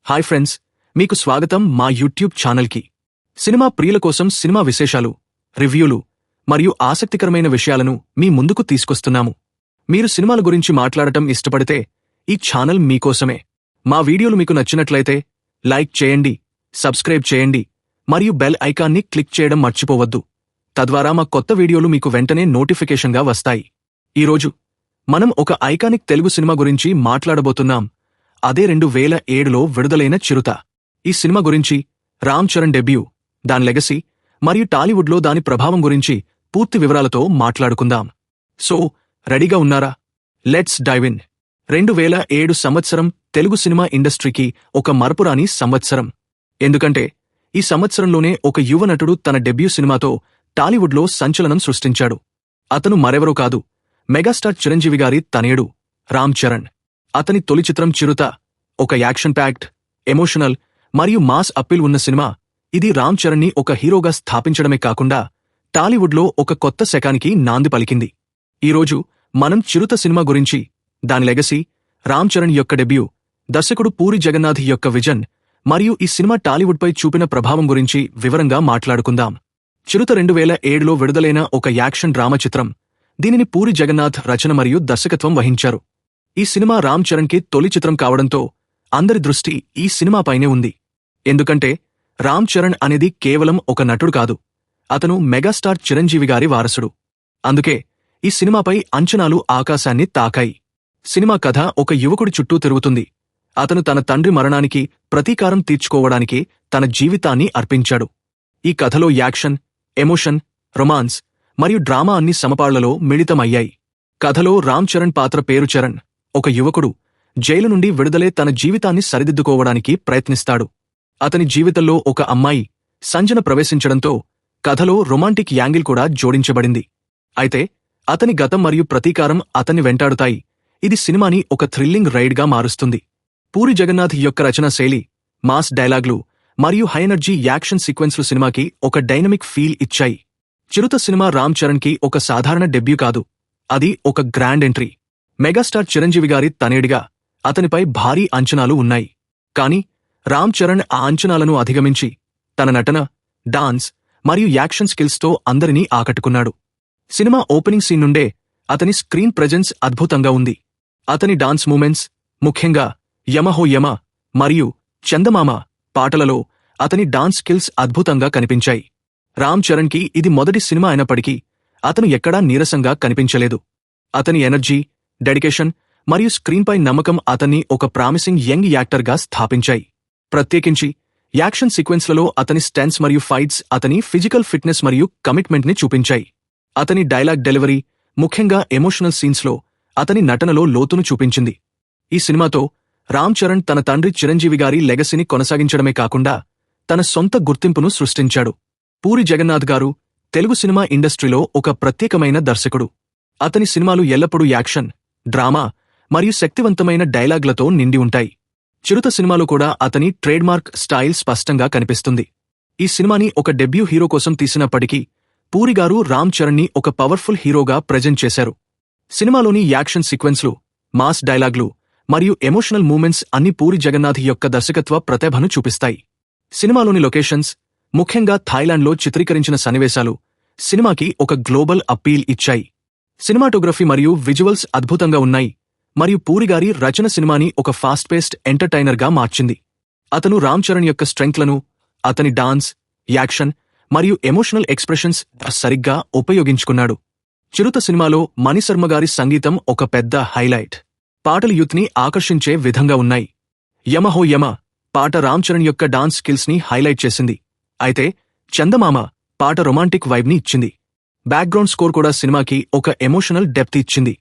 Hi friends, మీకు స్వాగతం మా యూట్యూబ్ ఛానల్కి. సినిమా ప్రియుల కోసం సినిమా విశేషాలు, రివ్యూలు మరియు ఆసక్తికరమైన విషయాలను మీ ముందుకు తీసుకొస్తున్నాము. మీరు సినిమాల గురించి మాట్లాడటం ఇష్టపడితే ఈ ఛానల్ మీకోసమే. మా వీడియోలు మీకు నచ్చినట్లయితే లైక్ చేయండి, సబ్స్క్రైబ్ చేయండి మరియు బెల్ ఐకాన్ని క్లిక్ చేయడం మర్చిపోవద్దు. తద్వారా మా కొత్త వీడియోలు మీకు వెంటనే నోటిఫికేషన్గా వస్తాయి. ఈరోజు మనం ఒక ఐకానిక్ తెలుగు సినిమా గురించి మాట్లాడబోతున్నాం. అదే 2007లో విడుదలైన చిరుత. ఈ సినిమా గురించి, రామ్ చరణ్ డెబ్యూ, దాని లెగసీ మరియు టాలీవుడ్లో దాని ప్రభావం గురించి పూర్తి వివరాలతో మాట్లాడుకుందాం. సో, రెడీగా ఉన్నారా? Let's dive in. 2007 సంవత్సరం తెలుగు సినిమా ఇండస్ట్రీకి ఒక మరపురాని సంవత్సరం. ఎందుకంటే ఈ సంవత్సరంలోనే ఒక యువ నటుడు తన డెబ్యూ సినిమాతో టాలీవుడ్లో సంచలనం సృష్టించాడు. అతను మరెవరో కాదు, మెగాస్టార్ చిరంజీవి గారి తనయుడు రామ్ చరణ్. అతని తొలి చిత్రం చిరుత ఒక యాక్షన్ ప్యాక్డ్, ఎమోషనల్ మరియు మాస్ అప్పీల్ ఉన్న సినిమా. ఇది రామ్ చరణ్ని ఒక హీరోగా స్థాపించడమే కాకుండా టాలీవుడ్లో ఒక కొత్త శకానికి నాంది పలికింది. ఈరోజు మనం చిరుత సినిమా గురించి, దాని లెగసీ, రామ్ చరణ్ యొక్క డెబ్యూ, దర్శకుడు పూరి జగన్నాథ్ యొక్క విజన్ మరియు ఈ సినిమా టాలీవుడ్పై చూపిన ప్రభావం గురించి వివరంగా మాట్లాడుకుందాం. చిరుత 2007లో విడుదలైన ఒక యాక్షన్ డ్రామా చిత్రం. దీనిని పూరి జగన్నాథ్ రచన మరియు దర్శకత్వం వహించారు. ఈ సినిమా రామ్ చరణ్కి తొలి చిత్రం కావడంతో అందరి దృష్టి ఈ సినిమాపైనే ఉంది. ఎందుకంటే రామ్ చరణ్ అనేది కేవలం ఒక నటుడు కాదు, అతను మెగాస్టార్ చిరంజీవి గారి వారసుడు. అందుకే ఈ సినిమాపై అంచనాలు ఆకాశాన్ని తాకాయి. సినిమా కథ ఒక యువకుడి చుట్టూ తిరుగుతుంది. అతను తన తండ్రి మరణానికి ప్రతీకారం తీర్చుకోవడానికి తన జీవితాన్ని అర్పించాడు. ఈ కథలో యాక్షన్, ఎమోషన్, రొమాన్స్ మరియు డ్రామా అన్ని సమపాళ్లలో మిళితమయ్యాయి. కథలో రామ్ చరణ్ పాత్ర పేరు చరణ్, ఒక యువకుడు జైలు నుండి విడుదలై తన జీవితాన్ని సరిదిద్దుకోవడానికి ప్రయత్నిస్తాడు. అతని జీవితంలో ఒక అమ్మాయి, సంజన, ప్రవేశించడంతో కథలో రొమాంటిక్ యాంగిల్ కూడా జోడించబడింది. అయితే అతని గతం మరియు ప్రతీకారం అతన్ని వెంటాడుతాయి. ఇది సినిమాని ఒక థ్రిల్లింగ్ రైడ్గా మారుస్తుంది. పూరి జగన్నాథ్ యొక్క రచనా శైలి, మాస్ డైలాగ్లు మరియు హై ఎనర్జీ యాక్షన్ సీక్వెన్స్లు సినిమాకి ఒక డైనమిక్ ఫీల్ ఇచ్చాయి. చిరుత సినిమా రామ్ చరణ్కి ఒక సాధారణ డెబ్యూ కాదు, అది ఒక గ్రాండ్ ఎంట్రీ. మెగాస్టార్ చిరంజీవి గారి తనయుడిగా అతనిపై భారీ అంచనాలు ఉన్నాయి. కాని రామ్ చరణ్ ఆ అంచనాలను అధిగమించి తన నటన, డాన్స్ మరియు యాక్షన్ స్కిల్స్తో అందరినీ ఆకట్టుకున్నాడు. సినిమా ఓపెనింగ్ సీన్ నుండే అతని స్క్రీన్ ప్రెజెన్స్ అద్భుతంగా ఉంది. అతని డాన్స్ మూమెంట్స్, ముఖ్యంగా యమహో యమ మరియు చందమామ పాటలలో అతని డాన్స్ స్కిల్స్ అద్భుతంగా కనిపించాయి. రామ్ చరణ్కి ఇది మొదటి సినిమా అయినప్పటికీ అతను ఎక్కడా నీరసంగా కనిపించలేదు. అతని ఎనర్జీ, డెడికేషన్ మరియు స్క్రీన్పై నమ్మకం అతన్ని ఒక ప్రామిసింగ్ యంగ్ యాక్టర్గా స్థాపించాయి. ప్రత్యేకించి యాక్షన్ సీక్వెన్స్లలో అతని స్టంట్స్ మరియు ఫైట్స్ అతని ఫిజికల్ ఫిట్నెస్ మరియు కమిట్మెంట్ని చూపించాయి. అతని డైలాగ్ డెలివరీ, ముఖ్యంగా ఎమోషనల్ సీన్స్లో అతని నటనలో లోతును చూపించింది. ఈ సినిమాతో రామ్ చరణ్ తన తండ్రి చిరంజీవి గారి లెగసీని కొనసాగించడమే కాకుండా తన సొంత గుర్తింపును సృష్టించాడు. పూరి జగన్నాథ్ గారు తెలుగు సినిమా ఇండస్ట్రీలో ఒక ప్రత్యేకమైన దర్శకుడు. అతని సినిమాలు ఎల్లప్పుడూ యాక్షన్, డ్రామా మరియు శక్తివంతమైన డైలాగ్లతో నిండి ఉంటాయి. చిరుత సినిమాలో కూడా అతని ట్రేడ్మార్క్ స్టైల్ స్పష్టంగా కనిపిస్తుంది. ఈ సినిమాని ఒక డెబ్యూ హీరో కోసం తీసినప్పటికీ పూరి గారు రామ్ చరణ్ని ఒక పవర్ఫుల్ హీరోగా ప్రెజెంట్ చేశారు. సినిమాలోని యాక్షన్ సీక్వెన్స్లు, మాస్ డైలాగ్లు మరియు ఎమోషనల్ మూమెంట్స్ అన్ని పూరి జగన్నాథ్ యొక్క దర్శకత్వ ప్రతిభను చూపిస్తాయి. సినిమాలోని లొకేషన్స్, ముఖ్యంగా థాయిలాండ్లో చిత్రీకరించిన సన్నివేశాలు సినిమాకి ఒక గ్లోబల్ అప్పీల్ ఇచ్చాయి. సినిమాటోగ్రఫీ మరియు విజువల్స్ అద్భుతంగా ఉన్నాయి మరియు పూరిగారి రచన సినిమాని ఒక ఫాస్ట్ పేస్డ్ ఎంటర్టైనర్గా మార్చింది. అతను రామ్ చరణ్ యొక్క స్ట్రెంగ్త్లను అతని డాన్స్, యాక్షన్ మరియు ఎమోషనల్ ఎక్స్ప్రెషన్స్ సరిగ్గా ఉపయోగించుకున్నాడు. చిరుత సినిమాలో మణిశర్మ గారి సంగీతం ఒక పెద్ద హైలైట్. పాటలు యూత్ని ఆకర్షించే విధంగా ఉన్నాయి. యమహో యమ పాట రామ్ చరణ్ యొక్క డాన్స్ స్కిల్స్ని హైలైట్ చేసింది. అయితే చందమామ పాట రొమాంటిక్ వైబ్ని ఇచ్చింది. బ్యాక్గ్రౌండ్ స్కోర్ కూడా సినిమాకి ఒక ఎమోషనల్ డెప్త్ ఇచ్చింది.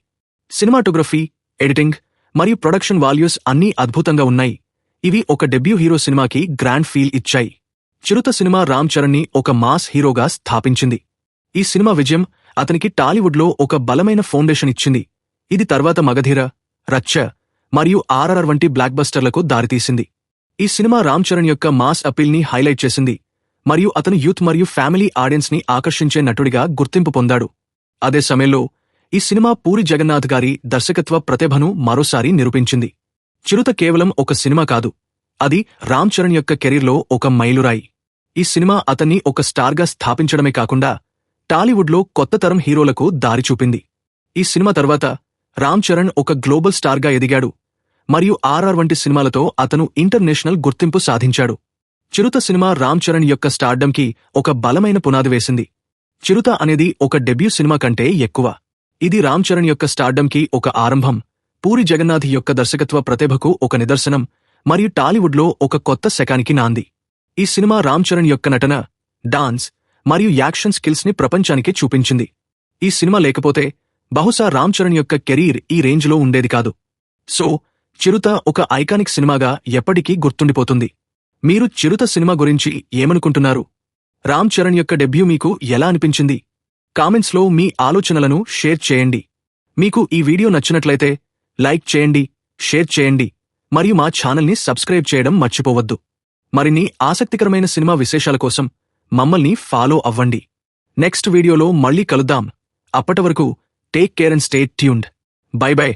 సినిమాటోగ్రఫీ, ఎడిటింగ్ మరియు ప్రొడక్షన్ వాల్యూస్ అన్నీ అద్భుతంగా ఉన్నాయి. ఇవి ఒక డెబ్యూ హీరో సినిమాకి గ్రాండ్ ఫీల్ ఇచ్చాయి. చిరుత సినిమా రామ్ చరణ్ని ఒక మాస్ హీరోగా స్థాపించింది. ఈ సినిమా విజయం అతనికి టాలీవుడ్లో ఒక బలమైన ఫౌండేషన్ ఇచ్చింది. ఇది తర్వాత మగధీర, రచ్చ మరియు ఆర్ఆర్ఆర్ వంటి బ్లాక్బస్టర్లకు దారితీసింది. ఈ సినిమా రామ్ చరణ్ యొక్క మాస్ అపీల్ని హైలైట్ చేసింది మరియు అతను యూత్ మరియు ఫ్యామిలీ ఆడియన్స్ని ఆకర్షించే నటుడిగా గుర్తింపు పొందాడు. అదే సమయంలో ఈ సినిమా పూరి జగన్నాథ్ గారి దర్శకత్వ ప్రతిభను మరోసారి నిరూపించింది. చిరుత కేవలం ఒక సినిమా కాదు, అది రామ్ చరణ్ యొక్క కెరీర్లో ఒక మైలురాయి. ఈ సినిమా అతన్ని ఒక స్టార్గా స్థాపించడమే కాకుండా టాలీవుడ్లో కొత్త తరం హీరోలకు దారి చూపింది. ఈ సినిమా తర్వాత రామ్ చరణ్ ఒక గ్లోబల్ స్టార్గా ఎదిగాడు మరియు ఆర్ఆర్ వంటి సినిమాలతో అతను ఇంటర్నేషనల్ గుర్తింపు సాధించాడు. చిరుత సినిమా రామ్ చరణ్ యొక్క స్టార్డమ్కి ఒక బలమైన పునాది వేసింది. చిరుత అనేది ఒక డెబ్యూ సినిమా కంటే ఎక్కువ. ఇది రామ్ చరణ్ యొక్క స్టార్డమ్కి ఒక ఆరంభం, పూరి జగన్నాథ్ యొక్క దర్శకత్వ ప్రతిభకు ఒక నిదర్శనం మరియు టాలీవుడ్లో ఒక కొత్త శకానికి నాంది. ఈ సినిమా రామ్ చరణ్ యొక్క నటన, డాన్స్ మరియు యాక్షన్ స్కిల్స్ని ప్రపంచానికి చూపించింది. ఈ సినిమా లేకపోతే బహుశా రామ్ చరణ్ యొక్క కెరీర్ ఈ రేంజ్లో ఉండేది కాదు. సో చిరుత ఒక ఐకానిక్ సినిమాగా ఎప్పటికీ గుర్తుండిపోతుంది. మీరు చిరుత సినిమా గురించి ఏమనుకుంటున్నారు? రామ్ చరణ్ యొక్క డెబ్యూ మీకు ఎలా అనిపించింది? కామెంట్స్లో మీ ఆలోచనలను షేర్ చేయండి. మీకు ఈ వీడియో నచ్చినట్లయితే లైక్ చేయండి, షేర్ చేయండి మరియు మా ఛానల్ని సబ్స్క్రైబ్ చేయడం మర్చిపోవద్దు. మరిన్ని ఆసక్తికరమైన సినిమా విశేషాల కోసం మమ్మల్ని ఫాలో అవ్వండి. నెక్స్ట్ వీడియోలో మళ్ళీ కలుద్దాం. అప్పటి వరకు take care and stay tuned. By by.